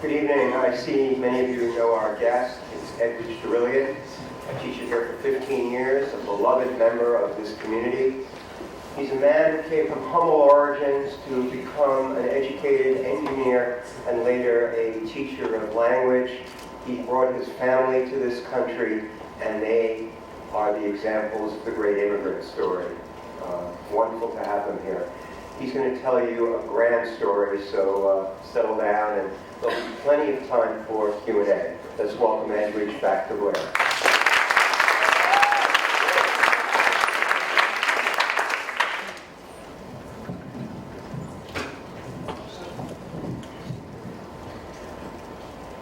Good evening. I see many of you know our guest. It's Edwidge Dorelien. I teach here for 15 years, a beloved member of this community. He's a man who came from humble origins to become an educated engineer and later a teacher of language. He brought his family to this country, and they are the examples of the great immigrant story. Wonderful to have him here. He's going to tell you a grand story, so settle down, and there'll be plenty of time for Q&A. Let's welcome Edwidge back to Blair.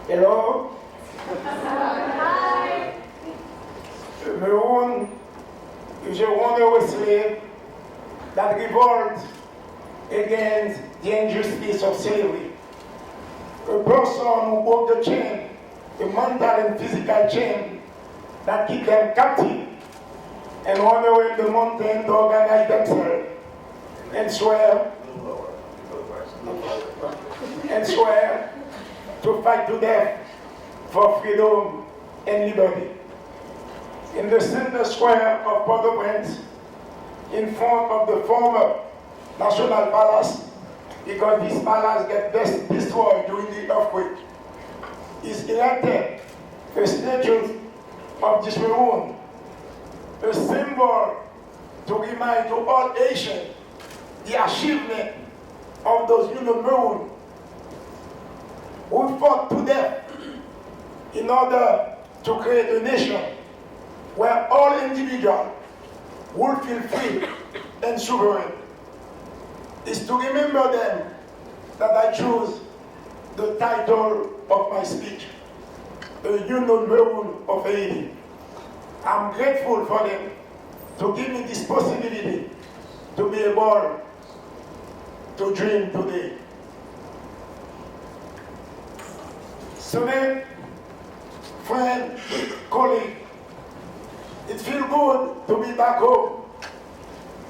Hello. Hi. Maroon is a wonderful slave that revolted against the injustice of slavery. A person who broke the chain, the mental and physical chain that keep them captive and run away in the mountain to organize themselves and swear to fight to death for freedom and liberty. In the center square of Port-au-Prince, in front of the former National Palace, because this palace got destroyed during the earthquake, is erected a statue of this maroon, a symbol to remind to all Asians the achievement of those maroon who fought to death in order to create a nation where all individuals will feel free and sovereign. Is to remember them that I choose the title of my speech, The Union Maroon of Haiti. I'm grateful for them to give me this possibility to be able to dream today. Student, friend, colleague, it feels good to be back home.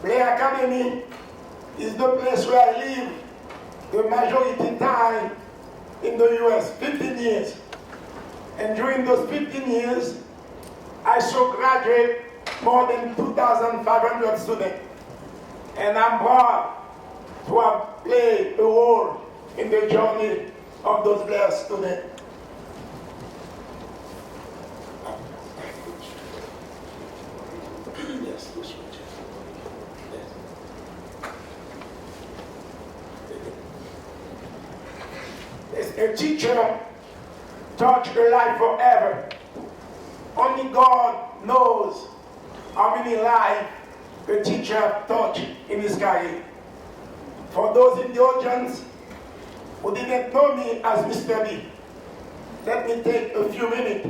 Blair Academy is the place where I live the majority time in the US, 15 years. And during those 15 years, I saw graduate more than 2,500 students. And I'm proud to have played a role in the journey of those Blair students. A teacher touched a life forever. Only God knows how many lives a teacher touched in his career. For those in the audience who didn't know me as Mr. B, let me take a few minutes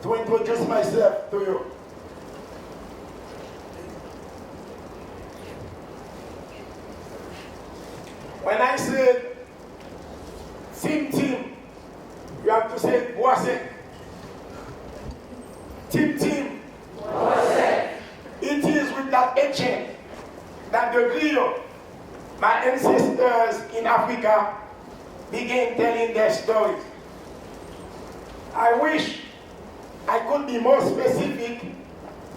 to introduce myself to you. When I said Team, you have to say Boise. Team. Boise. It is with that ancient that the griot, my ancestors in Africa, began telling their stories. I wish I could be more specific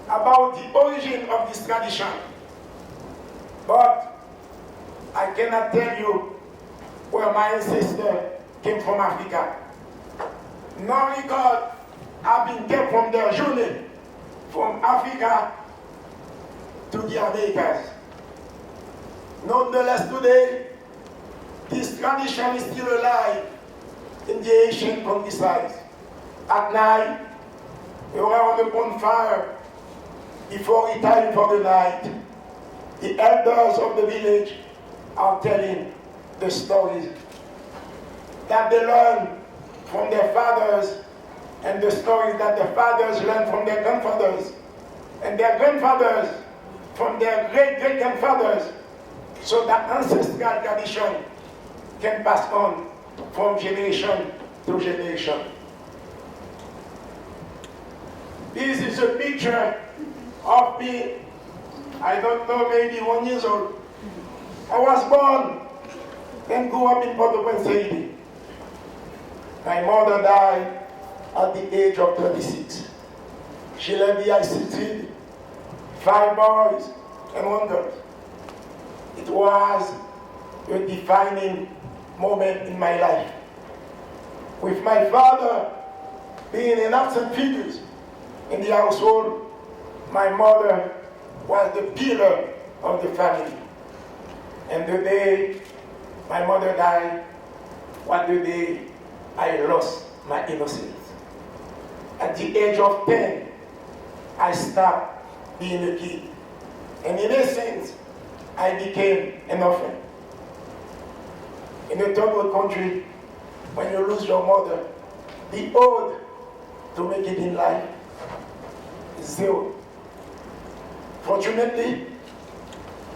about the origin of this tradition, but I cannot tell you where my ancestors came from Africa. Nor because I've been kept from their journey from Africa to the Americas. Nonetheless, today, this tradition is still alive in the Asian countryside. At night, around the bonfire, before retiring for the night, the elders of the village are telling the stories that they learned from their fathers, and the stories that their fathers learned from their grandfathers, and their grandfathers from their great-great-grandfathers, so that ancestral tradition can pass on from generation to generation. This is a picture of me, I don't know, maybe 1 year old. I was born and grew up in Port-au-Prince, Haiti. My mother died at the age of 36. She left the ICT, 5 boys and 1 girl. It was a defining moment in my life. With my father being an absent figure in the household, my mother was the pillar of the family. And the day my mother died was the day I lost my innocence. At the age of 10, I stopped being a kid. And in essence, I became an orphan. In a third world country, when you lose your mother, the odds to make it in life is 0. Fortunately,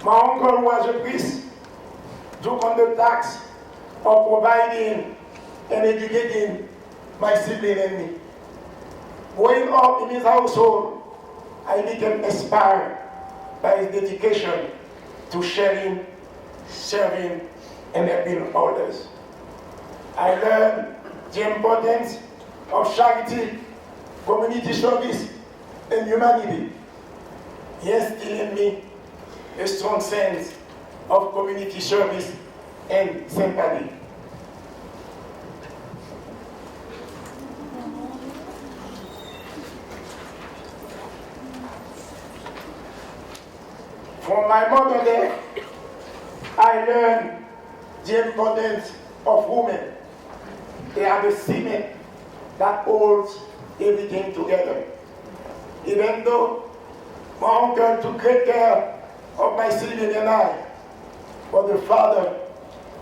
my uncle was a priest, took on the task of providing and educating my sibling and me. Growing up in his household, I became inspired by his dedication to sharing, serving, and helping others. I learned the importance of charity, community service, and humanity. He instilled in me a strong sense of community service and sympathy. From my mother there, I learned the importance of women. They are the cement that holds everything together. Even though my uncle took great care of my sibling and I, but the father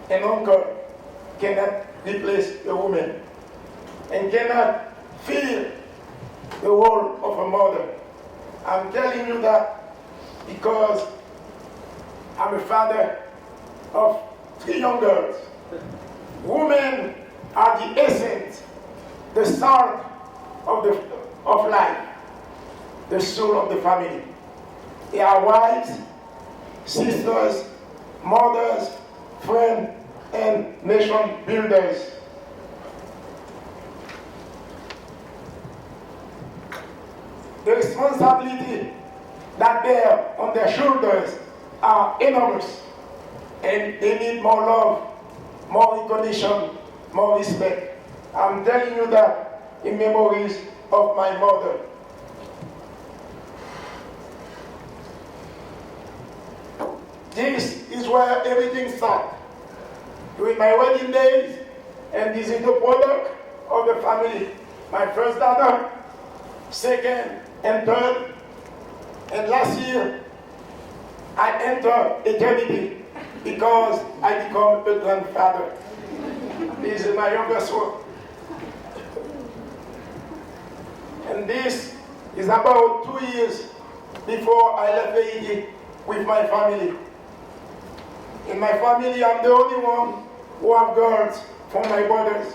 and uncle cannot replace the woman and cannot fill the role of a mother. I'm telling you that because I'm a father of 3 young girls. Women are the essence, the salt of life, the soul of the family. They are wives, sisters, mothers, friends, and nation builders. The responsibility that bear on their shoulders are enormous, and they need more love, more recognition, more respect. I'm telling you that in memories of my mother. This is where everything started. During my wedding days, and this is the product of the family. My first daughter, second and third, and last year, I entered eternity because I become a grandfather. This is my youngest one. And this is about 2 years before I left Haiti with my family. In my family, I'm the only one who have girls from my brothers.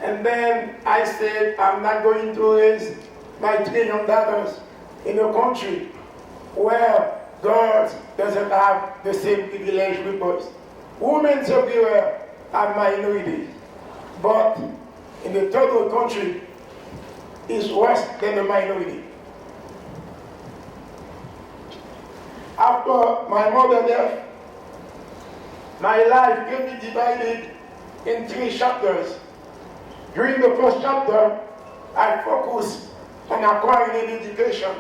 And then I said, I'm not going to raise my 3 young daughters in a country where girls doesn't have the same privilege with boys. Women everywhere are minorities. But in the third world country, it's worse than a minority. After my mother's death, my life can be divided in 3 chapters. During the first chapter, I focused on acquiring an education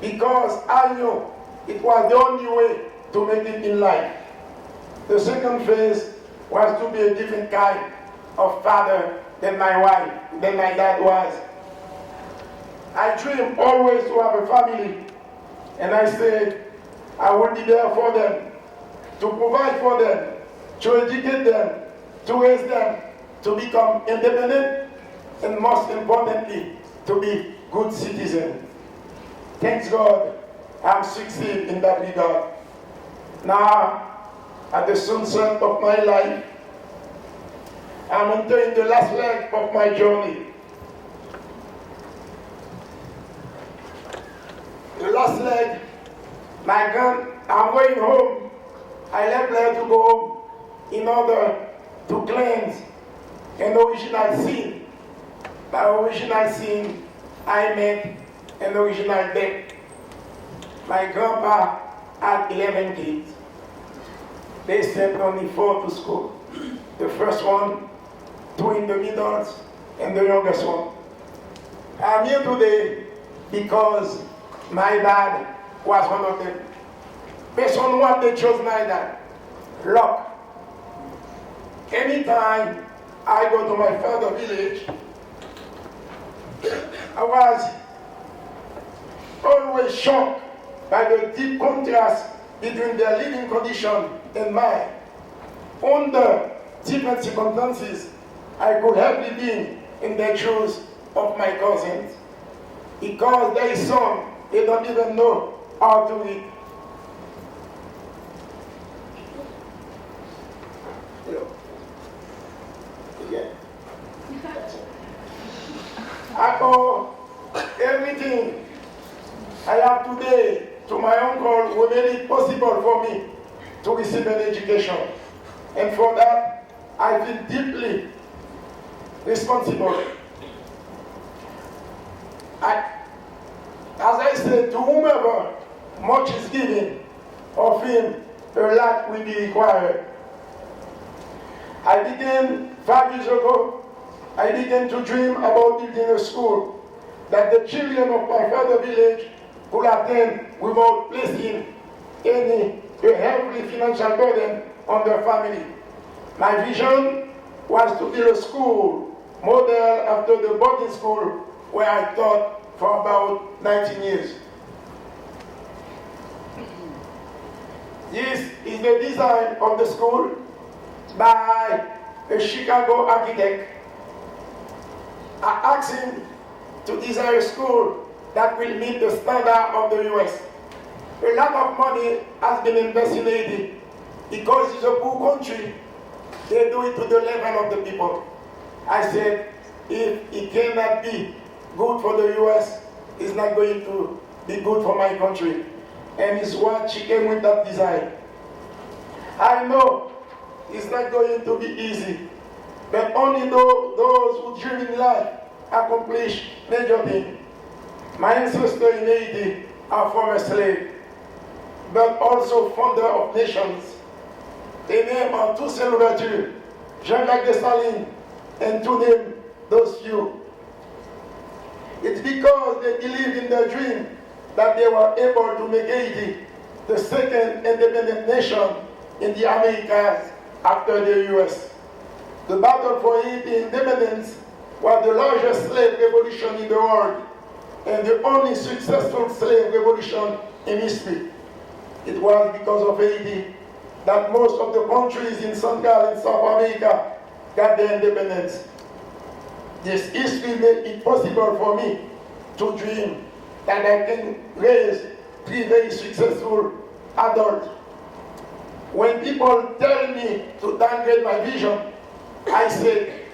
because I knew it was the only way to make it in life. The second phase was to be a different kind of father than my wife, than my dad was. I dreamed always to have a family, and I said I would be there for them, to provide for them, to educate them, to raise them, to become independent, and most importantly, to be good citizens. Thanks God, I'm succeeding in that regard. Now, at the sunset of my life, I'm entering the last leg of my journey. The last leg, I'm going home. I left there to go home in order to cleanse an original sin. By original sin, I meant an original death. My grandpa had 11 kids. They sent only 4 to school. The first one, 2 in the middle, and the youngest one. I'm here today because my dad was one of them. Based on what they chose my dad, luck. Anytime I go to my father's village, I was always shocked by the deep contrast between their living condition and mine. Under different circumstances, I could hardly be in the shoes of my cousins. Because there is some, they don't even know how to read. Yeah. I owe everything I have today to my uncle who made it possible for me to receive an education. And for that, I feel deeply responsible. As I said, to whomever much is given, of him a lot will be required. I began 5 years ago, I began to dream about building a school that the children of my father's village could attend without placing any heavy financial burden on their family. My vision was to build a school modeled after the boarding school where I taught for about 19 years. This is the design of the school by a Chicago architect. I asked him to design a school that will meet the standard of the US. A lot of money has been invested in Haiti because it's a poor country. They do it to the level of the people. I said, if it cannot be good for the US, it's not going to be good for my country. And it's what she came with that design. I know it's not going to be easy, but only those who dream in life accomplish major things. My ancestors in Haiti are former slaves, but also founder of nations. They name are Toussaint Louverture, Jean-Jacques Dessalines, and to name those few. It's because they believe in their dream that they were able to make Haiti the second independent nation in the Americas after the US. The battle for Haiti independence was the largest slave revolution in the world and the only successful slave revolution in history. It was because of Haiti that most of the countries in Central and South America got their independence. This history made it possible for me to dream that I can raise 3 very successful adults. When people tell me to downgrade my vision, I say,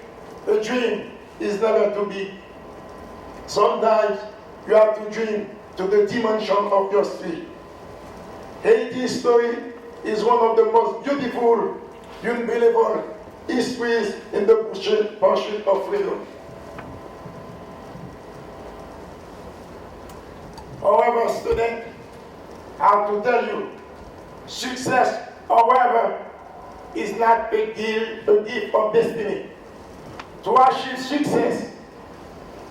a dream is never too big. Sometimes you have to dream to the dimension of your spirit. Haiti's story is one of the most beautiful, unbelievable histories in the pursuit of freedom. However, student, I have to tell you, success, however, is not a gift of destiny. To achieve success,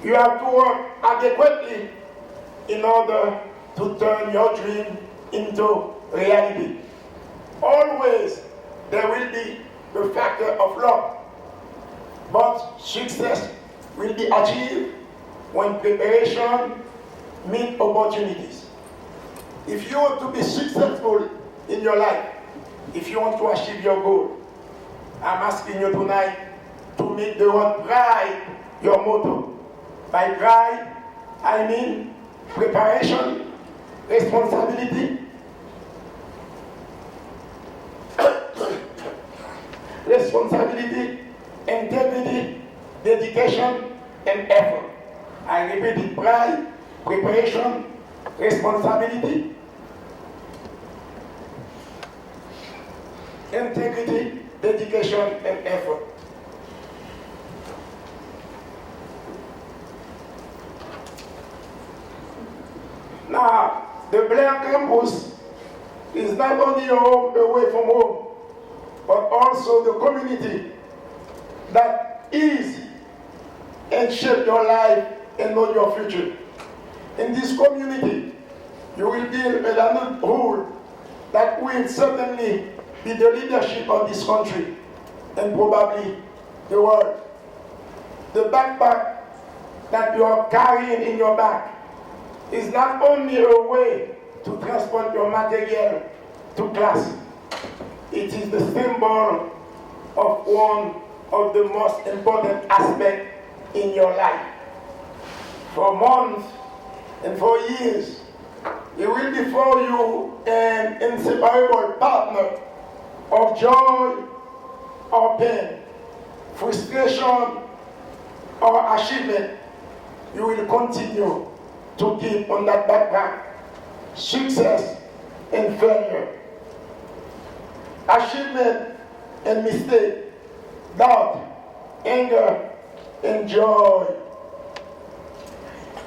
you have to work adequately in order to turn your dream into reality. Always there will be the factor of luck, but success will be achieved when preparation meets opportunities. If you want to be successful in your life, if you want to achieve your goal, I'm asking you tonight to make the word pride your motto. By pride, I mean preparation, responsibility, integrity, dedication, and effort. I repeat it, pride, preparation, responsibility, integrity, dedication, and effort. The Blair campus is not only your home away from home, but also the community that is and shape your life and know your future. In this community, you will build a adulthood that will certainly be the leadership of this country and probably the world. The backpack that you are carrying in your back is not only a way to transport your material to class, it is the symbol of one of the most important aspects in your life. For months and for years, it will be for you an inseparable partner of joy or pain, frustration or achievement. You will continue to keep on that backpack success and failure, achievement and mistake, doubt, anger and joy,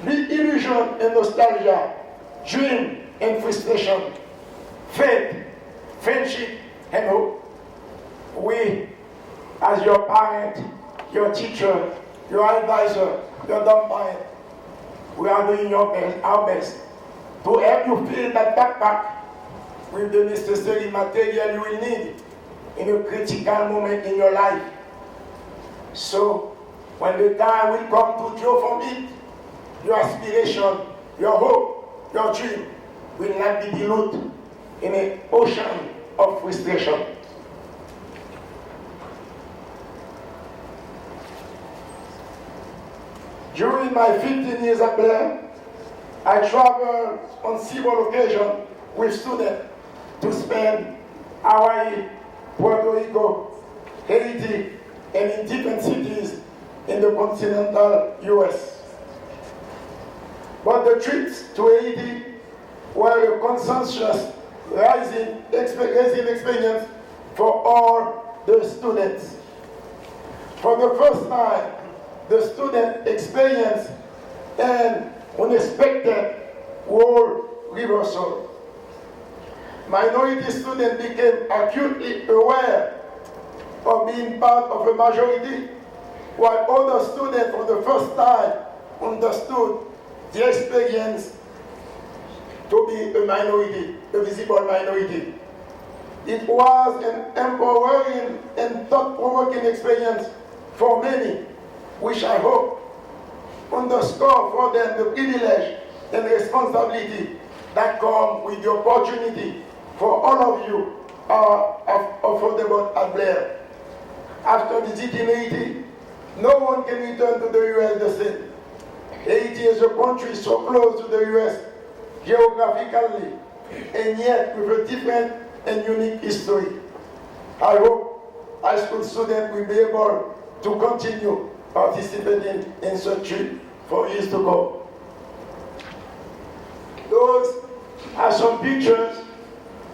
illusion and nostalgia, dream and frustration, faith, friendship and hope. We, as your parent, your teacher, your advisor, your dumb parent, we are doing our best to help you fill that backpack with the necessary material you will need in a critical moment in your life. So, when the time will come to draw from it, your aspiration, your hope, your dream will not be diluted in an ocean of frustration. During my 15 years at Blair, I traveled on several occasions with students to spend Hawaii, Puerto Rico, Haiti, and in different cities in the continental US. But the trips to Haiti were a consensus rising experience for all the students. For the first time, the student experienced an unexpected role reversal. Minority students became acutely aware of being part of a majority, while other students for the first time understood the experience to be a minority, a visible minority. It was an empowering and thought-provoking experience for many, which I hope underscore for them the privilege and responsibility that come with the opportunity for all of you affordable at Blair. After visiting Haiti, no one can return to the US the same. Haiti is a country so close to the US geographically, and yet with a different and unique history. I hope high school students will be able to continue participating in such trip for years to come. Those are some pictures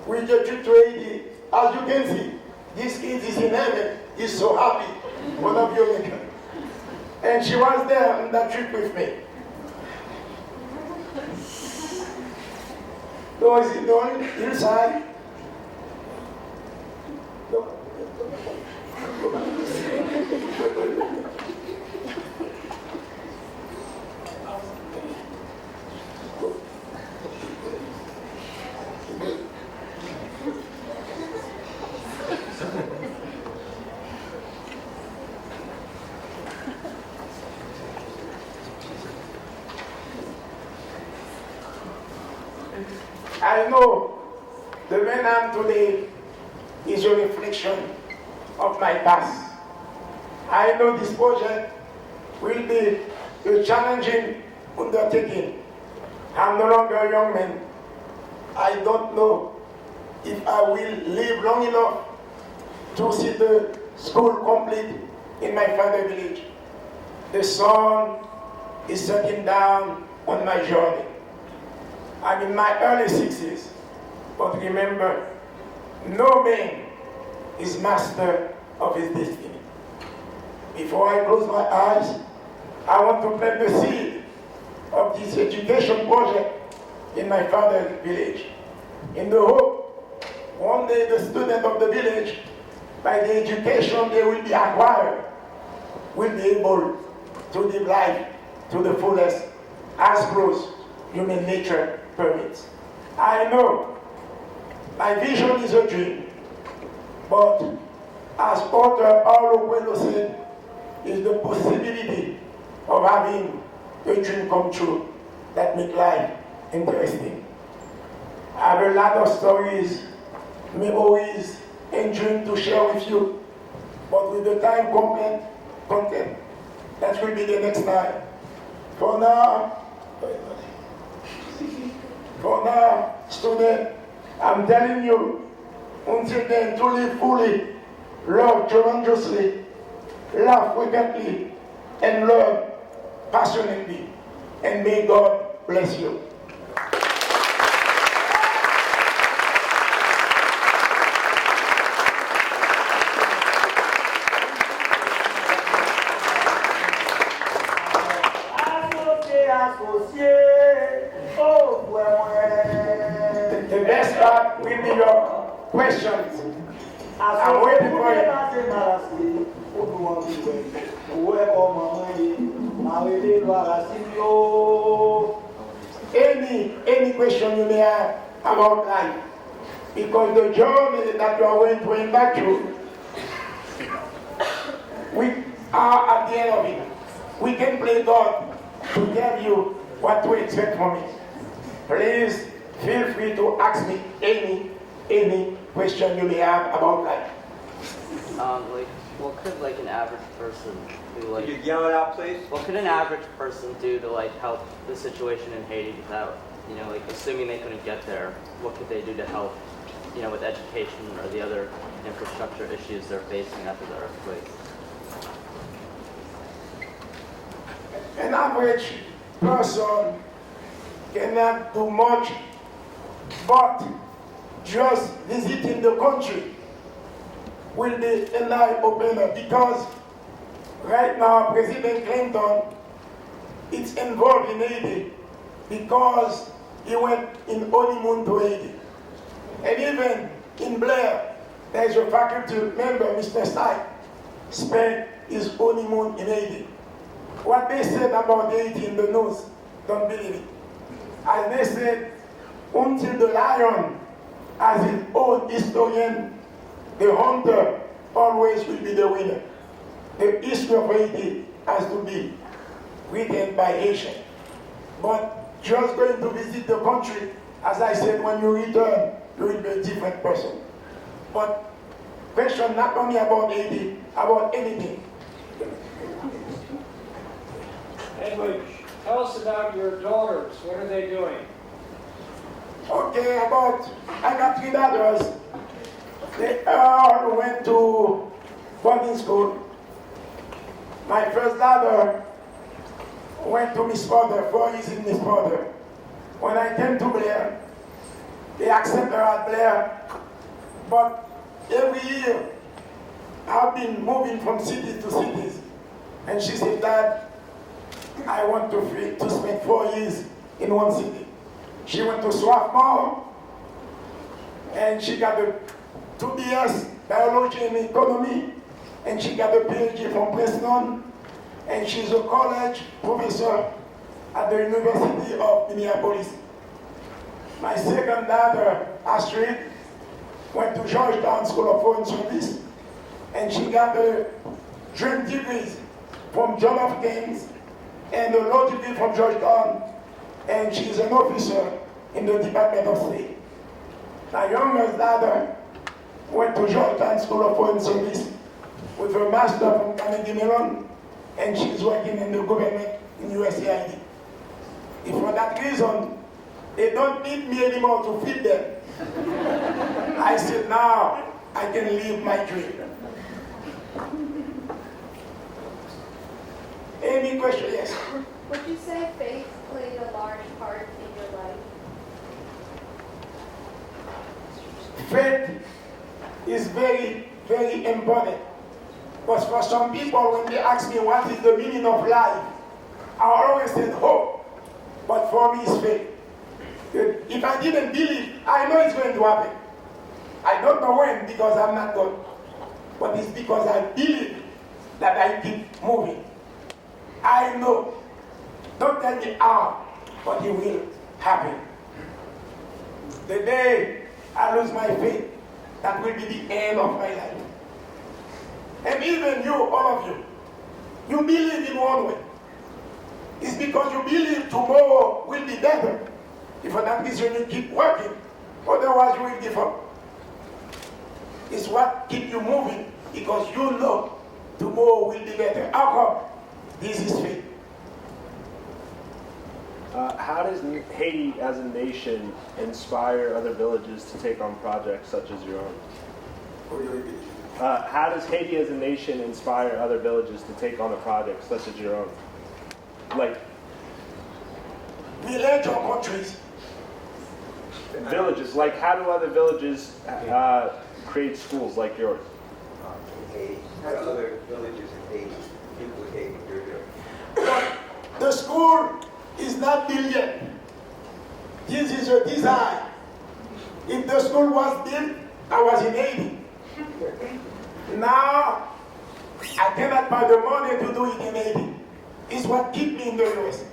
with the trip to Haiti. As you can see, this kid is in heaven. He's so happy. One of you, and she was there on that trip with me. So is it done inside? I know the man I am today is a reflection of my past. I know this project will be a challenging undertaking. I'm no longer a young man. I don't know if I will live long enough to see the school complete in my father's village. The sun is setting down on my journey. I'm in my early 60s, but remember, no man is master of his destiny. Before I close my eyes, I want to plant the seed of this education project in my father's village, in the hope one day the students of the village, by the education they will be acquired, will be able to live life to the fullest as gross human nature permits. I know my vision is a dream, but as author Paulo Coelho said, is the possibility of having a dream come true that make life interesting. I have a lot of stories, memories, and dreams to share with you, but with the time content, that will be the next time. For now, student, I'm telling you, until then, to live fully, love tremendously, laugh frequently, and learn passionately. And may God bless you. The best part will be your questions. I'm waiting for you. Any question you may have about life, because the journey that you are going to embark through, we are at the end of it. We can play God to tell you what to expect from it. Please feel free to ask me any question you may have about life. What could an average person do? Could you yell it out, please? What could an average person do to help the situation in Haiti without, assuming they couldn't get there? What could they do to help, with education or the other infrastructure issues they're facing after the earthquake? An average person cannot do much, but just visiting the country will be an eye-opener, because right now President Clinton is involved in Haiti because he went in honeymoon to Haiti. And even in Blair, there's a faculty member, Mr. Sy, spent his honeymoon in Haiti. What they said about Haiti in the news, don't believe it. As they said, until the lion has his own historian, the hunter always will be the winner. The history of Haiti has to be written by Haitians. But just going to visit the country, as I said, when you return, you will be a different person. But question not only about Haiti, about anything. Edwidge, tell us about your daughters. What are they doing? Okay, I got 3 daughters. They all went to boarding school. My first daughter went to Miss Porter, 4 years in Miss Porter. When I came to Blair, they accepted her at Blair. But every year, I've been moving from cities to cities. And she said, Dad, I want to spend 4 years in one city. She went to Swarthmore, and she got a 2 BS biology and economy, and she got a PhD from Princeton, and she's a college professor at the University of Minneapolis. My second daughter, Astrid, went to Georgetown School of Foreign Service, and she got a dream degrees from John F. Keynes and a law degree from Georgetown, and she's an officer in the Department of State. My youngest daughter went to Georgetown School of Foreign Service with her master from Carnegie Mellon, and she's working in the government in USAID. If for that reason, they don't need me anymore to feed them, I said, now I can live my dream. Any question? Yes? Would you say faith played a large part in your life? Faith is very, very important. But for some people, when they ask me what is the meaning of life, I always say hope. But for me, it's faith. If I didn't believe, I know it's going to happen. I don't know when because I'm not God. But it's because I believe that I keep moving. I know. Don't tell me how, but it will happen. The day I lose my faith, that will be the end of my life. And even you, all of you, you believe in one way. It's because you believe tomorrow will be better. If for that reason you keep working, otherwise you will give up. It's what keeps you moving because you know tomorrow will be better. How come? This is faith. How does Haiti as a nation inspire other villages to take on projects such as your own? How does Haiti as a nation inspire other villages to take on a project such as your own? Like village or countries? Villages. Like how do other villages create schools like yours? In Haiti, how do other villages in Haiti duplicate what you're doing? The school is not built yet. This is a design. If the school was built, I was in Haiti. Now, I cannot find the money to do it in Haiti. It's what keeps me in the US.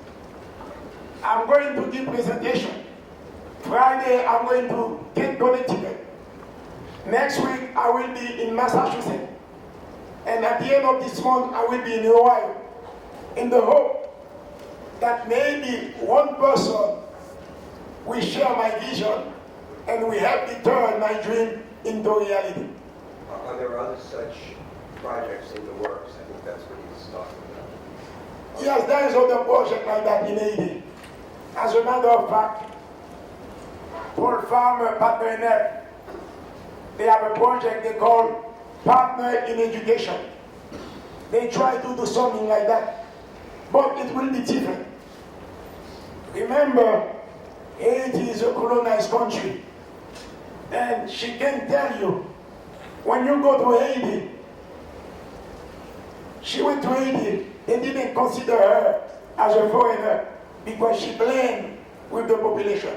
I'm going to give presentation. Friday, I'm going to get Connecticut. Next week, I will be in Massachusetts. And at the end of this month, I will be in Ohio. In the hope that maybe one person will share my vision and will help me turn my dream into reality. Are there other such projects in the works? I think that's what he's talking about. Yes, there is other project like that in Haiti. As a matter of fact, Paul Farmer, Partner in Help, they have a project they call Partner in Education. They try to do something like that, but it will be different. Remember, Haiti is a colonized country, and she can tell you, when you go to Haiti, she went to Haiti, they didn't consider her as a foreigner because she blended with the population.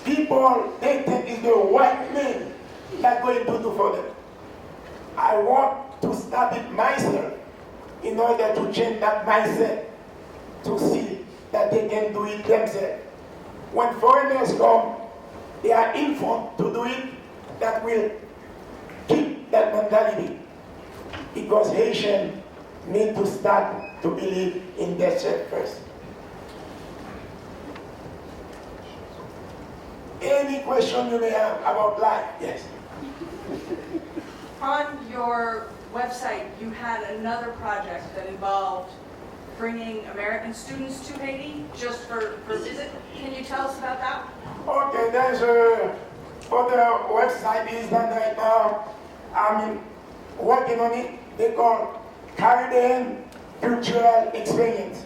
People, they think it's the white men that going to do for them. I want to start it myself in order to change that mindset, to see that they can do it themselves. When foreigners come, they are informed to do it, that will keep that mentality. Because Haitians need to start to believe in themselves first. Any question you may have about life? Yes. On your website, you had another project that involved bringing American students to Haiti just for visit. Can you tell us about that? Okay, there's a other website is done right now. I'm working on it. They call Caribbean Cultural Experience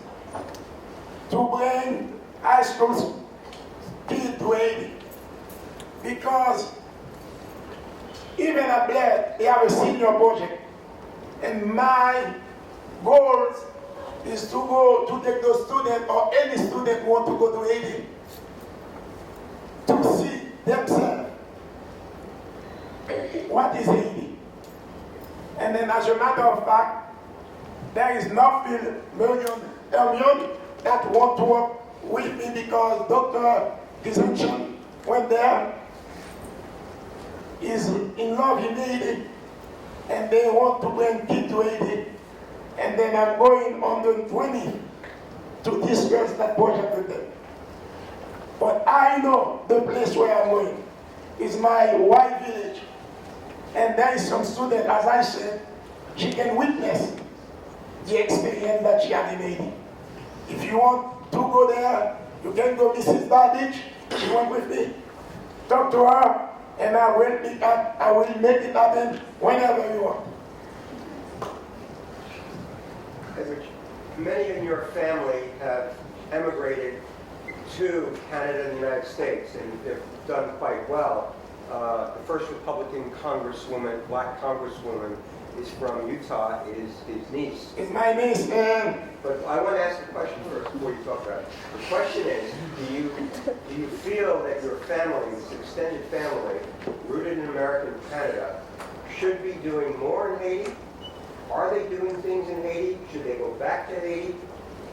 to bring high school kids to Haiti. Because even at Blair, they have a senior project. And my goal is to go to take those students or any student who want to go to Haiti to see themselves. What is Haiti? And then as a matter of fact, there is nothing Hermione that want to work with me because Dr. Kizenchon went there, is in love in Haiti, and they want to bring kids to Haiti. And then I'm going on the 20th to discuss that project with them. But I know the place where I'm going is my white village. And there is some student, as I said, she can witness the experience that she had in Haiti. If you want to go there, you can go Mrs. Bardich, she went with me. Talk to her, and I will make it happen whenever you want. Edwidge, many in your family have emigrated to Canada and the United States, and they've done quite well. The first Republican congresswoman, black congresswoman, is from Utah, is his niece. It's my niece, and But I want to ask a question first before you talk about it. The question is, do you feel that your family, this extended family, rooted in America and Canada, should be doing more in Haiti? Are they doing things in Haiti? Should they go back to Haiti?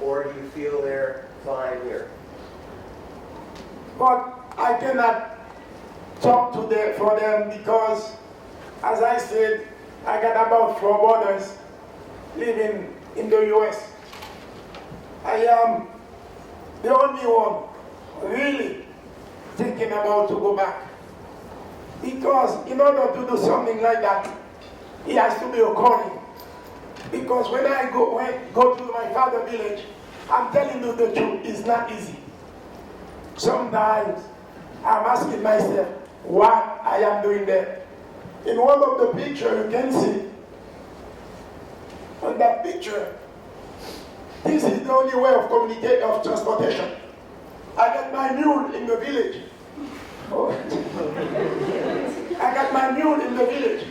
Or do you feel they're fine here? but I cannot talk to them for them because, as I said, I got about 4 brothers living in the U.S. I am the only one really thinking about to go back. Because in order to do something like that, it has to be a calling. Because when I go to my father's village, I'm telling you the truth, it's not easy. Sometimes I'm asking myself what I am doing there. In one of the pictures you can see, on that picture, this is the only way of communication, of transportation. I got my mule in the village. Oh. I got my mule in the village.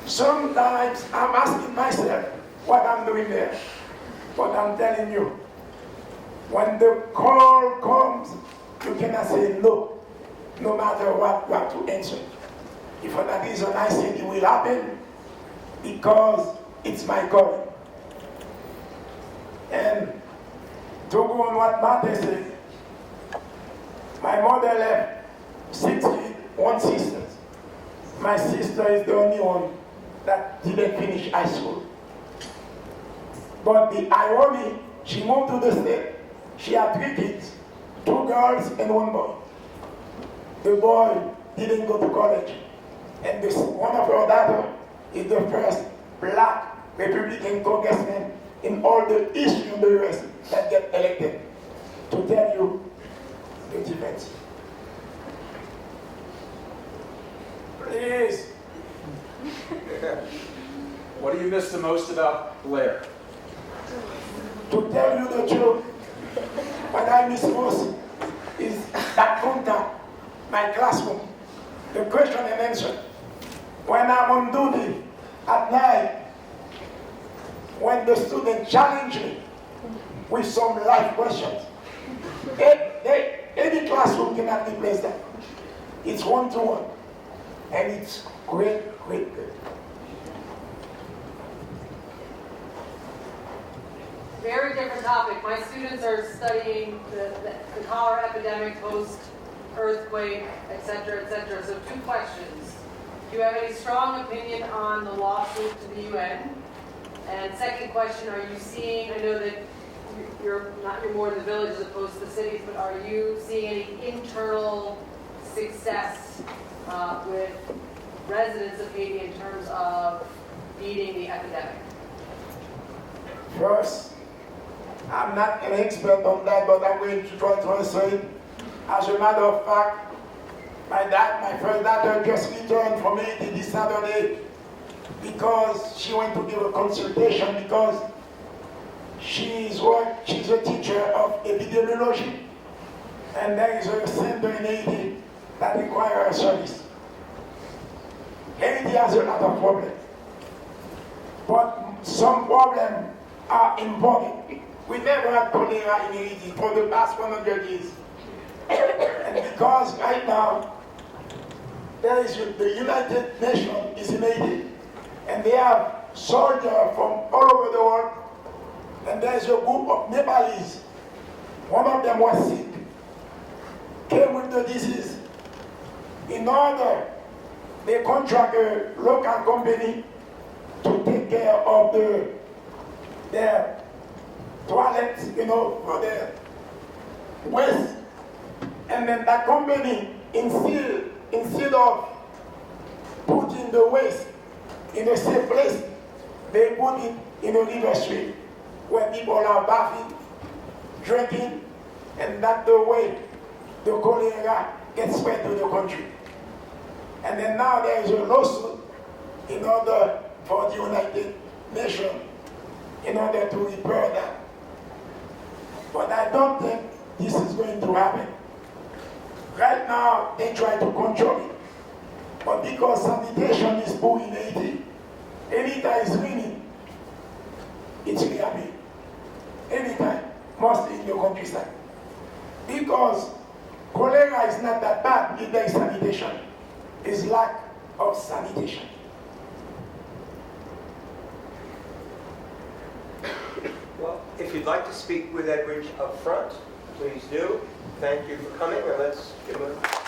Sometimes I'm asking myself what I'm doing there. But I'm telling you, when the call comes, you cannot say no, no matter what to answer. If for that reason I said it will happen, because it's my calling. And to go on what Martha said, my mother left 6 kids, 1 sister. My sister is the only one that didn't finish high school. But the irony, she moved to the state. She had 3 kids, 2 girls and 1 boy. The boy didn't go to college. And one of her daughters is the first black Republican congressman in all the history of the US that get elected. To tell you the difference. Please. What do you miss the most about Blair? To tell you the truth, what I miss most is that contact, my classroom, the question and answer. When I'm on duty at night, when the student challenge me with some life questions, any classroom cannot replace that. It's one-to-one, and it's great. Very different topic. My students are studying the cholera epidemic, post-earthquake, et cetera, et cetera. So 2 questions. Do you have any strong opinion on the lawsuit to the UN? And second question, are you seeing, I know that you're more in the village as opposed to the cities, but are you seeing any internal success with residents of Haiti in terms of beating the epidemic? First, I'm not an expert on that, but I'm going to try to answer it. As a matter of fact, my first daughter just returned from Haiti this Saturday because she went to give a consultation because she's a teacher of epidemiology, and there is a center in Haiti that requires her service. Haiti has a lot of problems, but some problems are important. We never had cholera in Haiti for the past 100 years. And because right now, there is the United Nations is in Haiti, and they have soldiers from all over the world, and there's a group of Nepalese. One of them was sick, came with the disease. In order, they contract a local company to take care of their toilets, for their waste. And then that company, instead of putting the waste in a safe place, they put it in a river stream where people are bathing, drinking, and that's the way the cholera gets spread to the country. And then now there is a lawsuit in order for the United Nations in order to repair that. But I don't think this is going to happen. Right now, they try to control it. But because sanitation is poor in Haiti, anytime it's raining, it's really happy. Anytime, mostly in the countryside. Because cholera is not that bad if there is sanitation. It's lack of sanitation. Well, if you'd like to speak with Edwidge up front, please do. Thank you for coming, and let's give him a